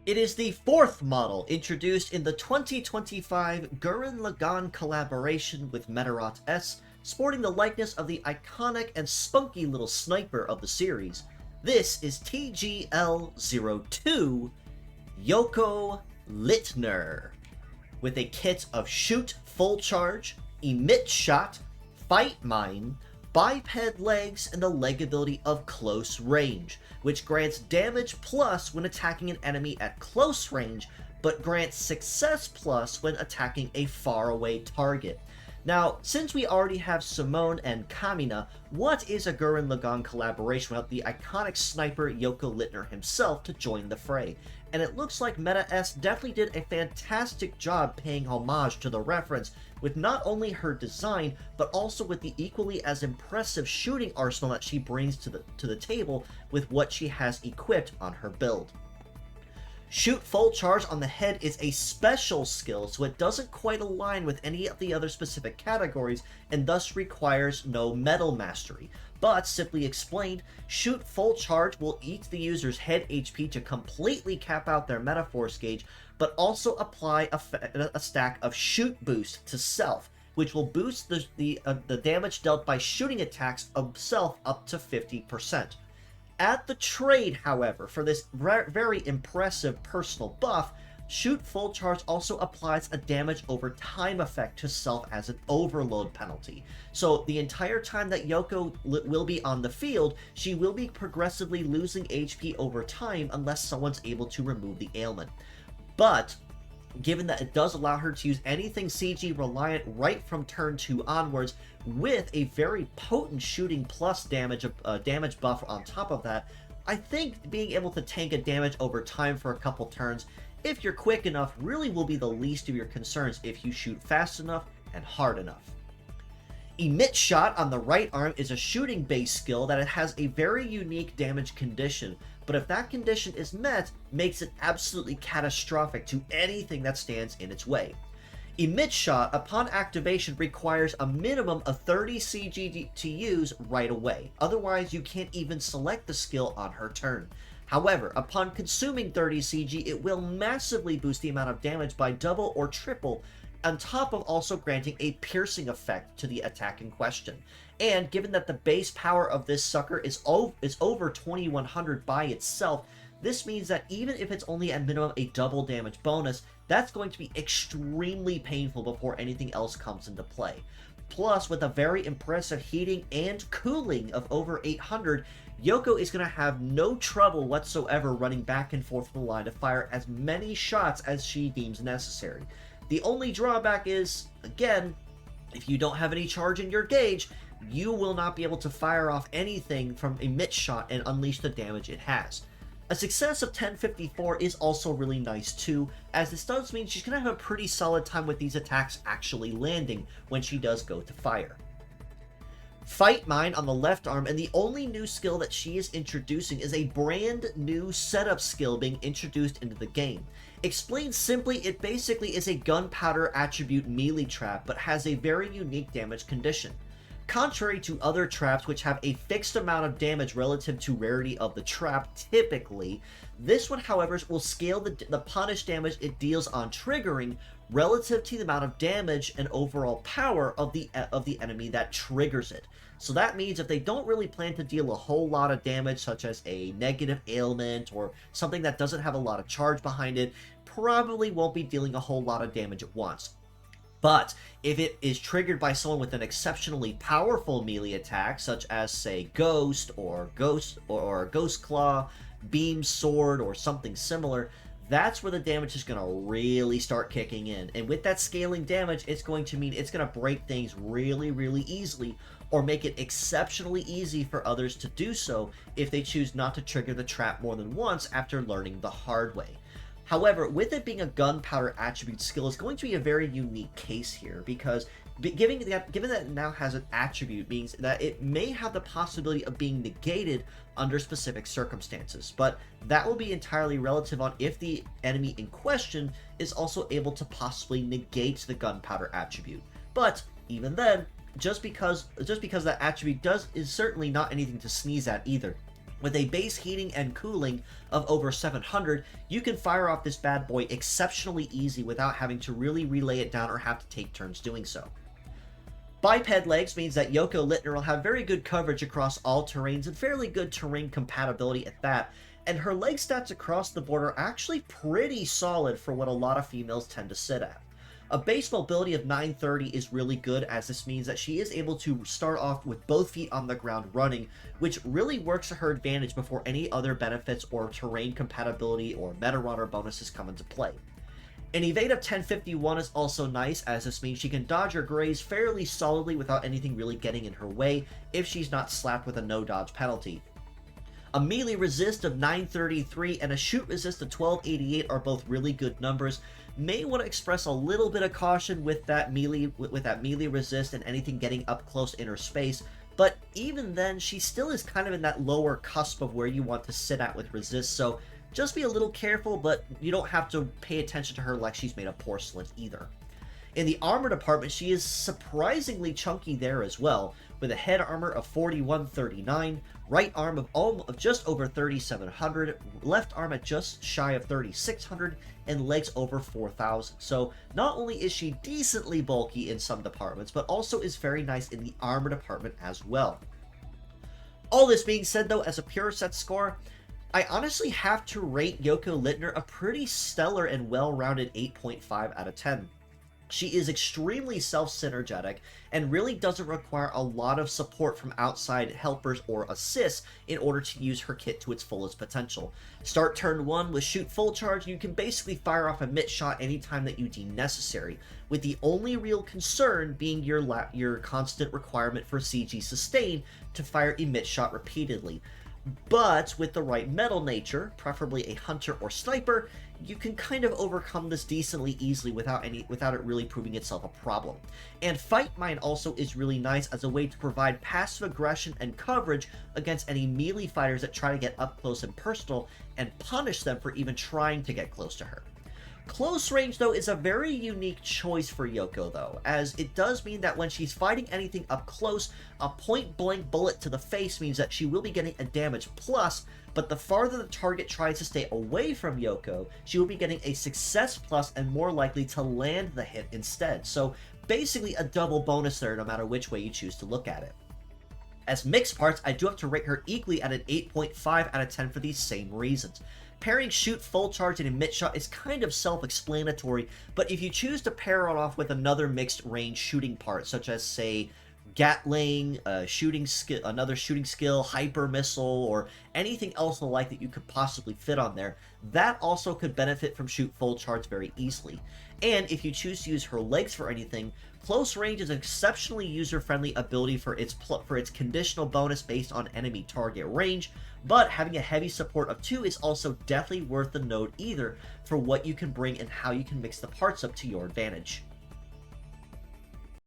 It is the fourth model introduced in the 2025 Gurren Lagann collaboration with MedarotS, sporting the likeness of the iconic and spunky little sniper of the series. This is TGL02 Yoko Littner, with a kit of Shoot Full Charge, Emit Shot, Fight Mine, Biped Legs, and the leg ability of Close Range, which grants damage plus when attacking an enemy at close range, but grants success plus when attacking a faraway target. Now, since we already have Simone and Kamina, what is a Gurren Lagann collaboration without the iconic sniper Yoko Littner himself to join the fray? And it looks like MedarotS definitely did a fantastic job paying homage to the reference, with not only her design, but also with the equally as impressive shooting arsenal that she brings to the table with what she has equipped on her build. Shoot Full Charge on the head is a special skill, so it doesn't quite align with any of the other specific categories, and thus requires no metal mastery. But, simply explained, Shoot Full Charge will eat the user's head HP to completely cap out their Metaforce gauge, but also apply a stack of Shoot Boost to self, which will boost the damage dealt by shooting attacks of self up to 50%. At the trade, however, for this very impressive personal buff, Shoot Full Charge also applies a damage over time effect to self as an overload penalty. So the entire time that Yoko will be on the field, she will be progressively losing HP over time unless someone's able to remove the ailment. But given that it does allow her to use anything CG reliant right from turn 2 onwards, with a very potent shooting plus damage buff on top of that, I think being able to tank a damage over time for a couple turns, if you're quick enough, really will be the least of your concerns if you shoot fast enough and hard enough. Emit Shot on the right arm is a shooting based skill that it has a very unique damage condition, but if that condition is met, makes it absolutely catastrophic to anything that stands in its way. Emit Shot, upon activation, requires a minimum of 30 CG to use right away, otherwise you can't even select the skill on her turn. However, upon consuming 30 CG, it will massively boost the amount of damage by double or triple, on top of also granting a piercing effect to the attack in question. And given that the base power of this sucker is over 2100 by itself, this means that even if it's only at minimum a double damage bonus, that's going to be extremely painful before anything else comes into play. Plus, with a very impressive heating and cooling of over 800, Yoko is going to have no trouble whatsoever running back and forth from the line to fire as many shots as she deems necessary. The only drawback is, again, if you don't have any charge in your gauge, you will not be able to fire off anything from Emit Shot and unleash the damage it has. A success of 1054 is also really nice too, as this does mean she's going to have a pretty solid time with these attacks actually landing when she does go to fire. Fight Mine on the left arm, and the only new skill that she is introducing is a brand new setup skill being introduced into the game. Explained simply, it basically is a gunpowder attribute melee trap, but has a very unique damage condition. Contrary to other traps which have a fixed amount of damage relative to rarity of the trap typically, this one however will scale the punish damage it deals on triggering relative to the amount of damage and overall power of the enemy that triggers it. So that means if they don't really plan to deal a whole lot of damage, such as a negative ailment or something that doesn't have a lot of charge behind it, probably won't be dealing a whole lot of damage at once. But if it is triggered by someone with an exceptionally powerful melee attack, such as, say, Ghost Ghost Claw, Beam Sword, or something similar, that's where the damage is going to really start kicking in. And with that scaling damage, it's going to mean it's going to break things really, really easily, or make it exceptionally easy for others to do so if they choose not to trigger the trap more than once after learning the hard way. However, with it being a gunpowder attribute skill is going to be a very unique case here, because given that it now has an attribute means that it may have the possibility of being negated under specific circumstances, but that will be entirely relative on if the enemy in question is also able to possibly negate the gunpowder attribute. But even then, just because that attribute is certainly not anything to sneeze at either. With a base heating and cooling of over 700, you can fire off this bad boy exceptionally easy without having to really relay it down or have to take turns doing so. Biped legs means that Yoko Littner will have very good coverage across all terrains and fairly good terrain compatibility at that, and her leg stats across the board are actually pretty solid for what a lot of females tend to sit at. A base mobility of 930 is really good, as this means that she is able to start off with both feet on the ground running, which really works to her advantage before any other benefits or terrain compatibility or MedarotS bonuses come into play. An evade of 1051 is also nice, as this means she can dodge or graze fairly solidly without anything really getting in her way if she's not slapped with a no dodge penalty. A melee resist of 933 and a shoot resist of 1288 are both really good numbers. May want to express a little bit of caution with that melee resist and anything getting up close in her space, but even then she still is kind of in that lower cusp of where you want to sit at with resist, so just be a little careful, but you don't have to pay attention to her like she's made of porcelain either. In the armor department, she is surprisingly chunky there as well, with a head armor of 4139, right arm of just over 3700, left arm at just shy of 3600, and legs over 4000. So not only is she decently bulky in some departments, but also is very nice in the armor department as well. All this being said though, as a pure set score, I honestly have to rate Yoko Littner a pretty stellar and well-rounded 8.5 out of 10. She is extremely self-synergetic and really doesn't require a lot of support from outside helpers or assists in order to use her kit to its fullest potential. Start turn 1 with shoot full charge, and you can basically fire off a Emit shot anytime that you deem necessary, with the only real concern being your constant requirement for CG sustain to fire Emit shot repeatedly. But with the right metal nature, preferably a hunter or sniper, you can kind of overcome this decently easily without it really proving itself a problem. And Fight Mine also is really nice as a way to provide passive aggression and coverage against any melee fighters that try to get up close and personal, and punish them for even trying to get close to her. Close range, though, is a very unique choice for Yoko, though, as it does mean that when she's fighting anything up close, a point-blank bullet to the face means that she will be getting a damage plus, but the farther the target tries to stay away from Yoko, she will be getting a success plus and more likely to land the hit instead. So basically a double bonus there, no matter which way you choose to look at it. As mixed parts, I do have to rate her equally at an 8.5 out of 10 for these same reasons. Pairing shoot full charge and emit shot is kind of self-explanatory, but if you choose to pair it off with another mixed range shooting part, such as, say, Gatling, another shooting skill, hyper missile, or anything else like that you could possibly fit on there, that also could benefit from shoot full charge very easily. And if you choose to use her legs for anything, close range is an exceptionally user-friendly ability for its conditional bonus based on enemy target range, but having a heavy support of 2 is also definitely worth the note either for what you can bring and how you can mix the parts up to your advantage.